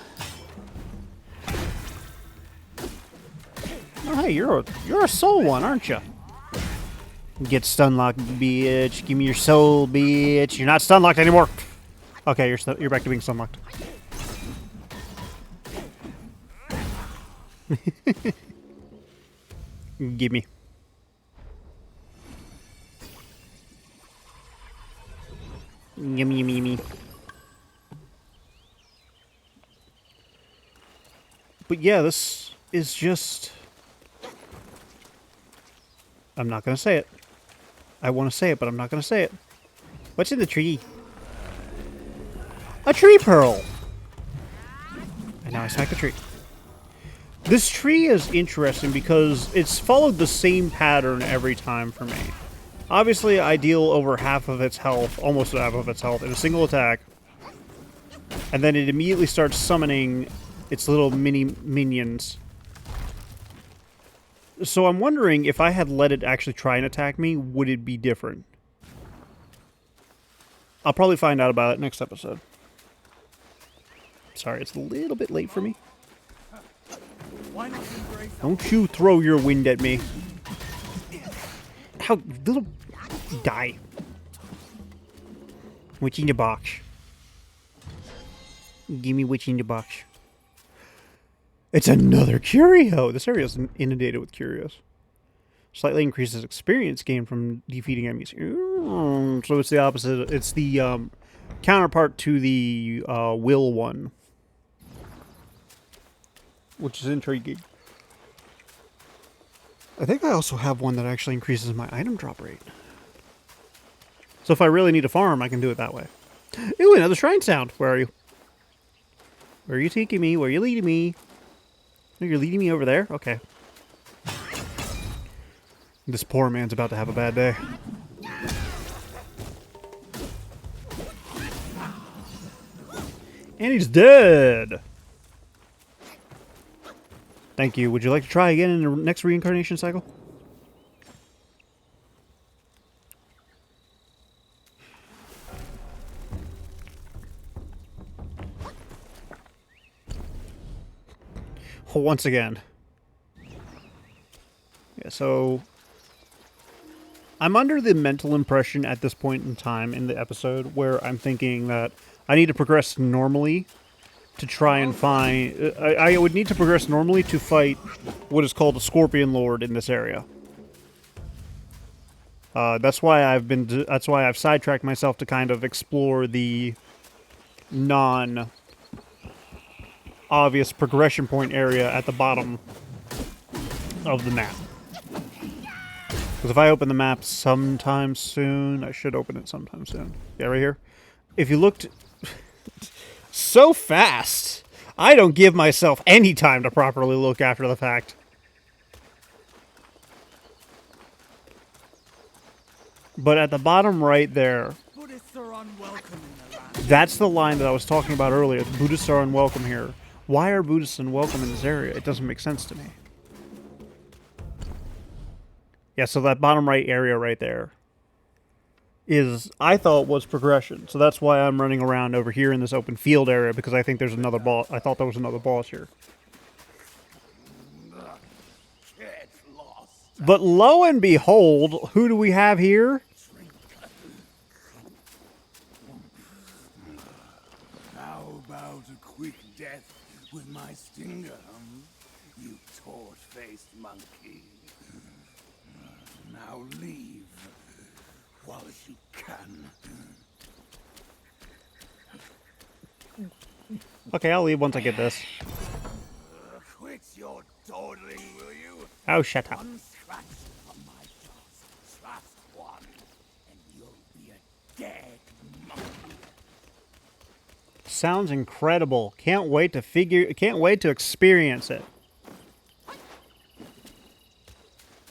Oh hey, you're a soul one, aren't you? Get stun locked, bitch. Give me your soul, bitch. You're not stun locked anymore. Okay, you're back to being stun locked. Give me. Gimme, gimme, gimme. But yeah, this is just... I'm not going to say it. I want to say it, but I'm not going to say it. What's in the tree? A tree pearl! And now I smack the tree. This tree is interesting because it's followed the same pattern every time for me. Obviously, I deal over half of its health, almost half of its health, in a single attack. And then it immediately starts summoning its little mini minions. So I'm wondering if I had let it actually try and attack me, would it be different? I'll probably find out about it next episode. Sorry, it's a little bit late for me. Don't you throw your wind at me. How little... Die. What's in the box? Give me what's in the box. It's another curio! This area is inundated with curios. Slightly increases experience gained from defeating enemies. So it's the opposite. It's the counterpart to the will one. Which is intriguing. I think I also have one that actually increases my item drop rate. So if I really need to farm, I can do it that way. Ooh, another shrine sound. Where are you? Where are you taking me? Where are you leading me? Oh, you're leading me over there? Okay. This poor man's about to have a bad day. And he's dead! Thank you. Would you like to try again in the next reincarnation cycle? Once again. Yeah, so... I'm under the mental impression at this point in time in the episode where I'm thinking that I need to progress normally to try and find... I would need to progress normally to fight what is called a Scorpion Lord in this area. That's why I've sidetracked myself to kind of explore the non-obvious progression point area at the bottom of the map. Because if I open the map sometime soon, I should open it sometime soon. Yeah, right here. If you looked... So fast! I don't give myself any time to properly look after the fact. But at the bottom right there, that's the line that I was talking about earlier. The Buddhists are unwelcome here. Why are Buddhists unwelcome in this area? It doesn't make sense to me. Yeah, so that bottom right area right there is, I thought, was progression. So that's why I'm running around over here in this open field area, because I think there's another boss. I thought there was another boss here. But lo and behold, who do we have here? How about a quick death with my stinger, you torch-faced monkey? Now leave while you can. Okay, I'll leave once I get this. Quit your dawdling, will you? Oh, shut up. One scratch from my jaws, just one, and you'll be a dead monkey. Sounds incredible. Can't wait to experience it.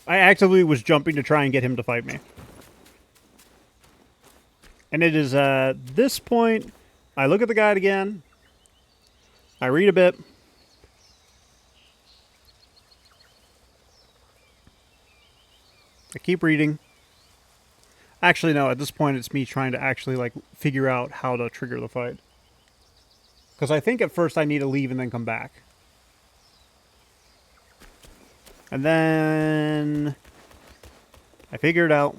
I actively was jumping to try and get him to fight me. And it is at this point, I look at the guide again. I read a bit. I keep reading. Actually, no, at this point it's me trying to actually, like, figure out how to trigger the fight. Because I think at first I need to leave and then come back. And then I figure it out.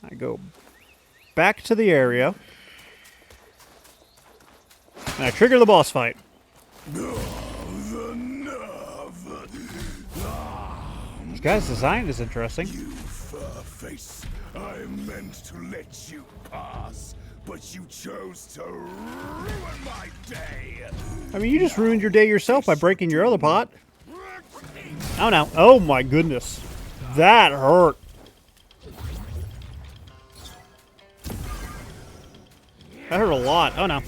I go back to the area. And I trigger the boss fight. This guy's design is interesting. You fur-face, I meant to let you pass, but you chose to ruin my day. I mean, you just ruined your day yourself by breaking your other pot. Oh no. Oh my goodness. That hurt. That hurt a lot. Oh no.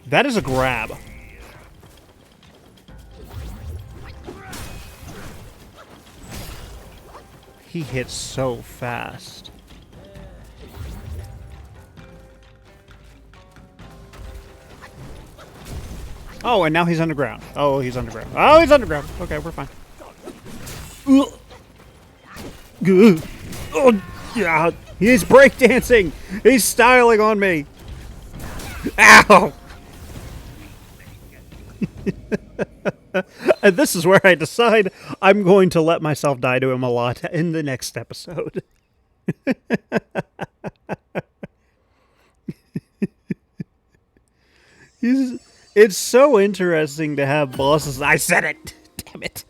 That is a grab. He hits so fast. Oh, and now he's underground. Oh, he's underground. Oh, he's underground. Okay, we're fine. Ugh. Ugh. Oh, yeah. He's breakdancing. He's styling on me. Ow. And this is where I decide I'm going to let myself die to him a lot in the next episode. It's so interesting to have bosses. I said it. Damn it.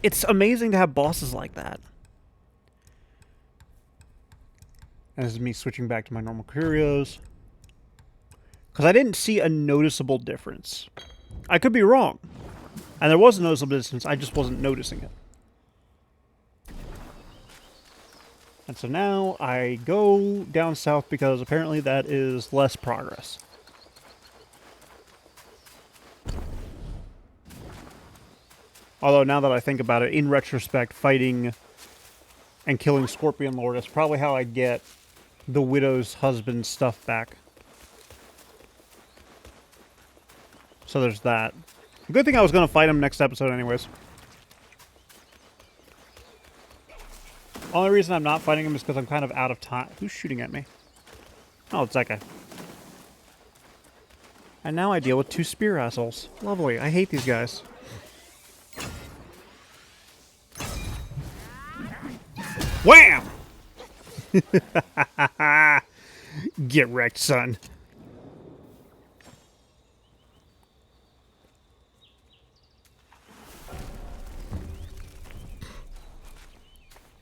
It's amazing to have bosses like that. And this is me switching back to my normal curios. Because I didn't see a noticeable difference. I could be wrong. And there was a noticeable difference, I just wasn't noticing it. And so now I go down south because apparently that is less progress. Although now that I think about it, in retrospect, fighting and killing Scorpion Lord is probably how I get the Widow's husband's stuff back. So there's that. Good thing I was going to fight him next episode anyways. Only reason I'm not fighting him is because I'm kind of out of time. Who's shooting at me? Oh, it's that guy. And now I deal with two spear assholes. Lovely. I hate these guys. Wham! Get wrecked, son.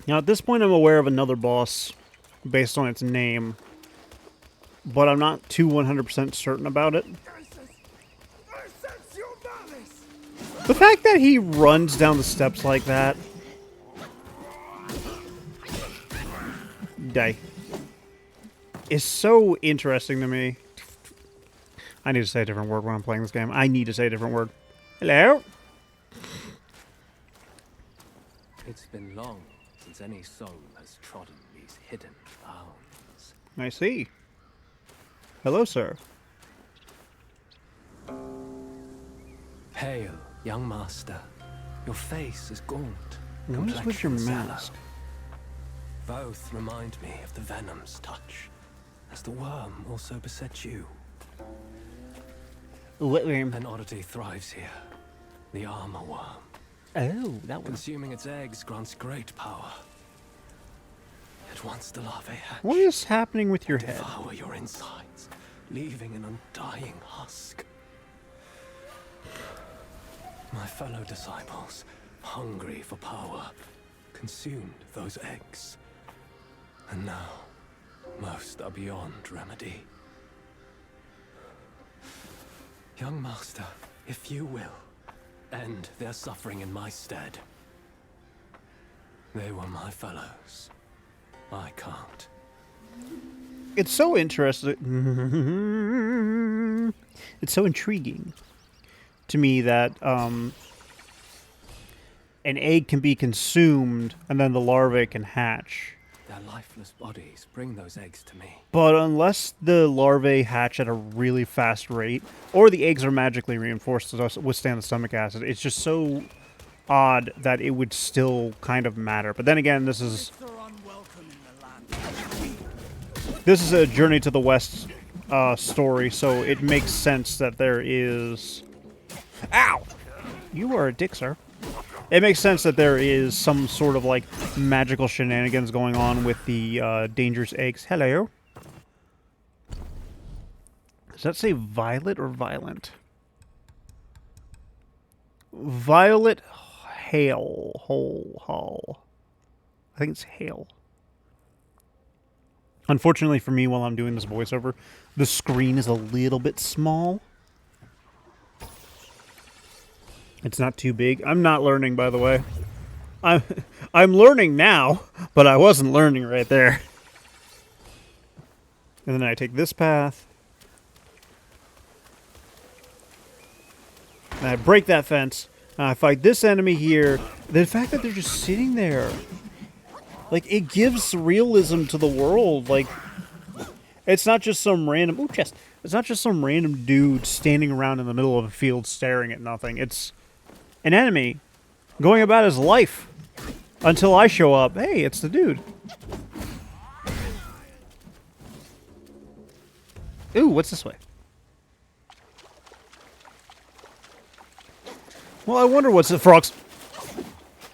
Now, at this point, I'm aware of another boss based on its name, but I'm not too 100% certain about it. The fact that he runs down the steps like that... Die. Is so interesting to me. I need to say a different word when I'm playing this game. I need to say a different word. Hello? It's been long since any soul has trodden these hidden bounds. I see. Hello, sir. Hail, young master. Your face is gaunt. What is with your complexion sallow. mask? Both remind me of the venom's touch, as the worm also beset you. What worm? An oddity thrives here, the armor worm. Oh, that one. Consuming its eggs grants great power. Yet once the larvae hatch, What is happening with your head? devour your insides, leaving an undying husk. My fellow disciples, hungry for power, consumed those eggs. And now, Most are beyond remedy. Young master, if you will, end their suffering in my stead. They were my fellows. I can't. It's so interesting. It's so intriguing to me that an egg can be consumed and then the larvae can hatch. Their lifeless bodies bring those eggs to me. But unless the larvae hatch at a really fast rate, or the eggs are magically reinforced to withstand the stomach acid, it's just so odd that it would still kind of matter. But then again, this is a Journey to the West story, so it makes sense that there is... Ow! You are a dick, sir. It makes sense that there is some sort of, like, magical shenanigans going on with the dangerous eggs. Hello. Does that say violet or violent? Violet hail. Hole. I think it's hail. Unfortunately for me, while I'm doing this voiceover, the screen is a little bit small. It's not too big. I'm not learning, by the way. I'm learning now, but I wasn't learning right there. And then I take this path. And I break that fence. And I fight this enemy here. The fact that they're just sitting there, like, it gives realism to the world. Like, it's not just some random... Ooh, chest. It's not just some random dude standing around in the middle of a field staring at nothing. It's an enemy going about his life until I show up. Hey, it's the dude. Ooh, what's this way? Well, I wonder what's the frogs...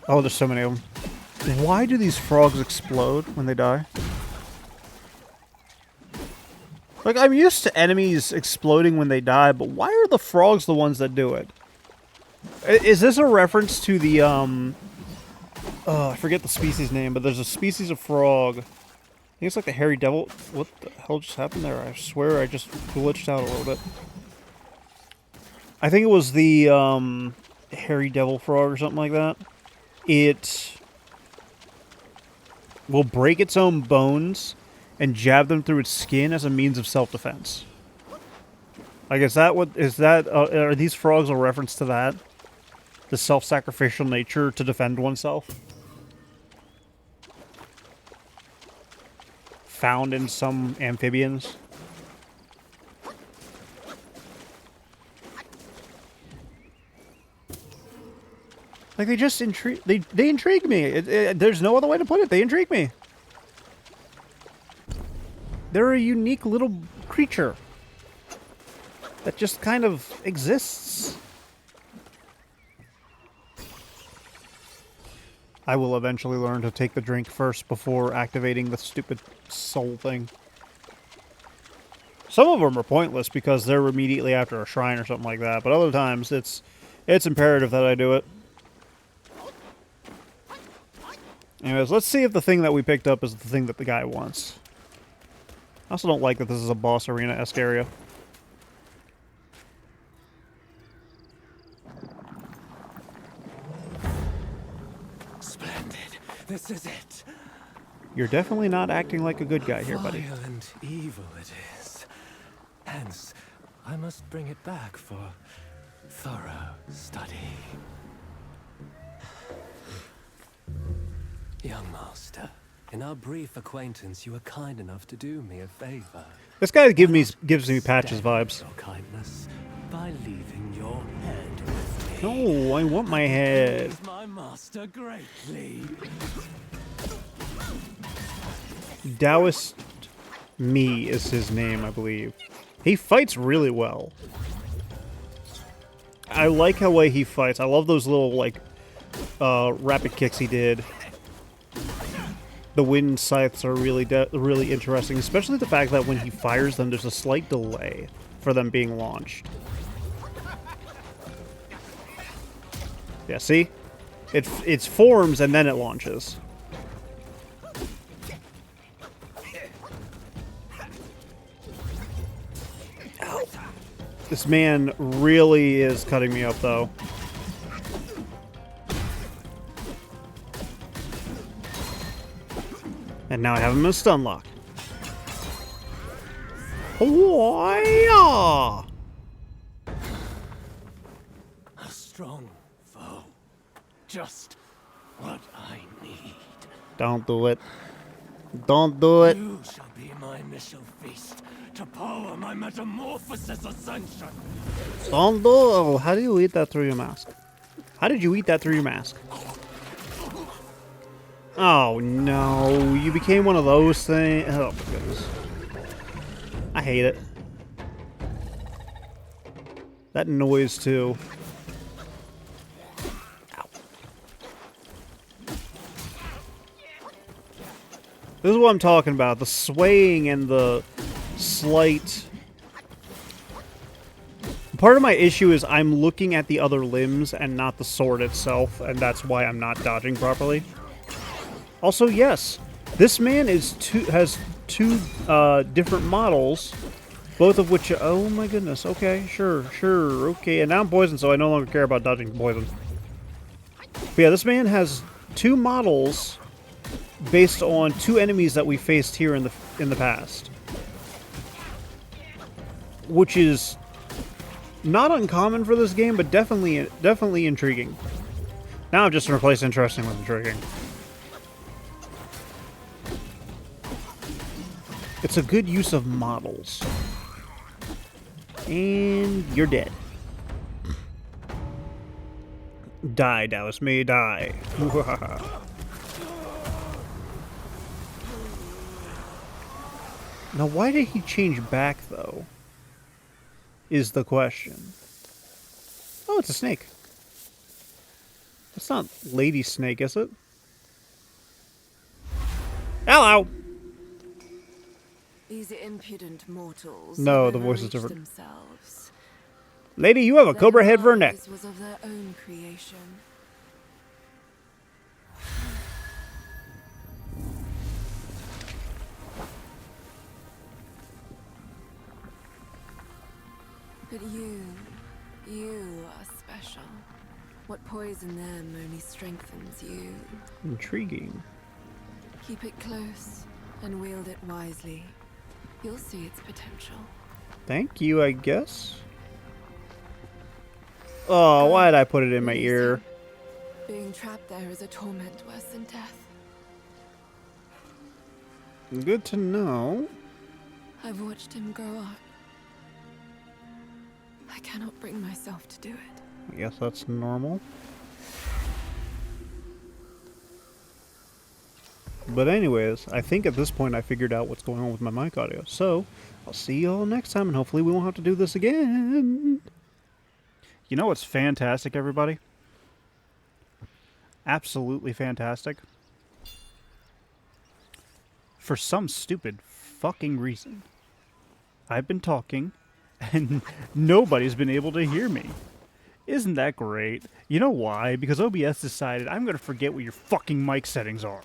Oh, there's so many of them. Why do these frogs explode when they die? Like, I'm used to enemies exploding when they die, but why are the frogs the ones that do it? Is this a reference to the, I forget the species name, but there's a species of frog. I think it's like the hairy devil. What the hell just happened there? I swear I just glitched out a little bit. I think it was the, hairy devil frog or something like that. It will break its own bones and jab them through its skin as a means of self-defense. Like, is that what, is that, are these frogs a reference to that? The self-sacrificial nature to defend oneself? Found in some amphibians? Like, they just intrigue, they intrigue me. There's no other way to put it. They intrigue me. They're a unique little creature that just kind of exists. I will eventually learn to take the drink first before activating the stupid soul thing. Some of them are pointless because they're immediately after a shrine or something like that, but other times it's imperative that I do it. Anyways, let's see if the thing that we picked up is the thing that the guy wants. I also don't like that this is a boss arena-esque area. Splendid. This is it. You're definitely not acting like a good guy here, buddy. Vile and evil it is. Hence, I must bring it back for thorough study. Young master, in our brief acquaintance, you were kind enough to do me a favor. This guy gives me Patches vibes. Your kindness by leaving your head with me. No, I want my head. Please my master greatly. Taoist Me is his name, I believe. He fights really well. I like the way he fights. I love those little, like, rapid kicks he did. The wind scythes are really interesting, especially the fact that when he fires them, there's a slight delay for them being launched. Yeah, see? It forms and then it launches. This man really is cutting me up, though. And now I have him in a stun lock. Oh, yeah! A strong foe. Just what I need. Don't do it. Don't do it. You shall be my initial feast to power my metamorphosis ascension. Don't do it. Oh, how do you eat that through your mask? How did you eat that through your mask? Oh, no. You became one of those things. Oh, my goodness. I hate it. That noise, too. Ow. This is what I'm talking about. The swaying and the slight... Part of my issue is I'm looking at the other limbs and not the sword itself, and that's why I'm not dodging properly. Also, yes, this man has two different models, both of which... Oh my goodness, okay, sure, okay. And now I'm poisoned, so I no longer care about dodging poison. But yeah, this man has two models based on two enemies that we faced here in the past. Which is not uncommon for this game, but definitely intriguing. Now I've just replaced interesting with intriguing. It's a good use of models. And you're dead. Die, Dallas May, die. Now, why did he change back, though? Is the question. Oh, it's a snake. It's not Lady Snake, is it? Hello! These impudent mortals. No, have the voice is overreached different. Themselves. Lady, you have a cobra head for a neck. Their demise was of their own creation. But you are special. What poisoned them only strengthens you. Intriguing. Keep it close and wield it wisely. You'll see its potential. Thank you, I guess. Oh, why did I put it in my Release ear? him. Being trapped there is a torment worse than death. Good to know. I've watched him grow up. I cannot bring myself to do it. I guess that's normal. But anyways, I think at this point I figured out what's going on with my mic audio. So, I'll see you all next time, and hopefully we won't have to do this again. You know what's fantastic, everybody? Absolutely fantastic. For some stupid fucking reason, I've been talking, and nobody's been able to hear me. Isn't that great? You know why? Because OBS decided I'm going to forget what your fucking mic settings are.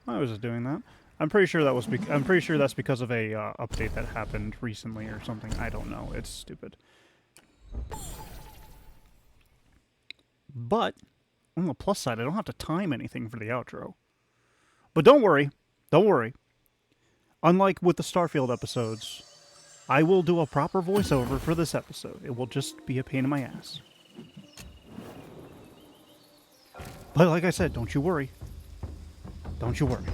Why was it doing that? I'm pretty sure that was. I'm pretty sure that's because of a update that happened recently or something. I don't know. It's stupid. But on the plus side, I don't have to time anything for the outro. But don't worry. Don't worry. Unlike with the Starfield episodes, I will do a proper voiceover for this episode. It will just be a pain in my ass. But like I said, don't you worry. Don't you worry.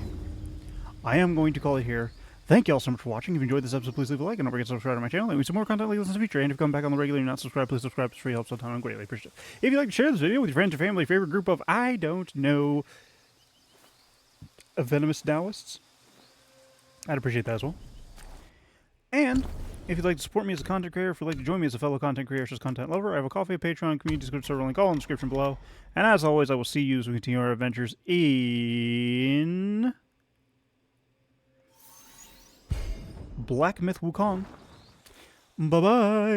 I am going to call it here. Thank you all so much for watching. If you enjoyed this episode, please leave a like and don't forget to subscribe to my channel. And we some more content like this in the future. And if you come back on the regular and you're not subscribed, please subscribe. It's free, helps a ton. I'm greatly appreciative. If you'd like to share this video with your friends, your family, favorite group of, I don't know, venomous Taoists, I'd appreciate that as well. And if you'd like to support me as a content creator, if you'd like to join me as a fellow content creator, as content lover, I have a Coffee, a Patreon, community Discord server link all in the description below. And as always, I will see you as we continue our adventures in Black Myth Wukong. Bye-bye.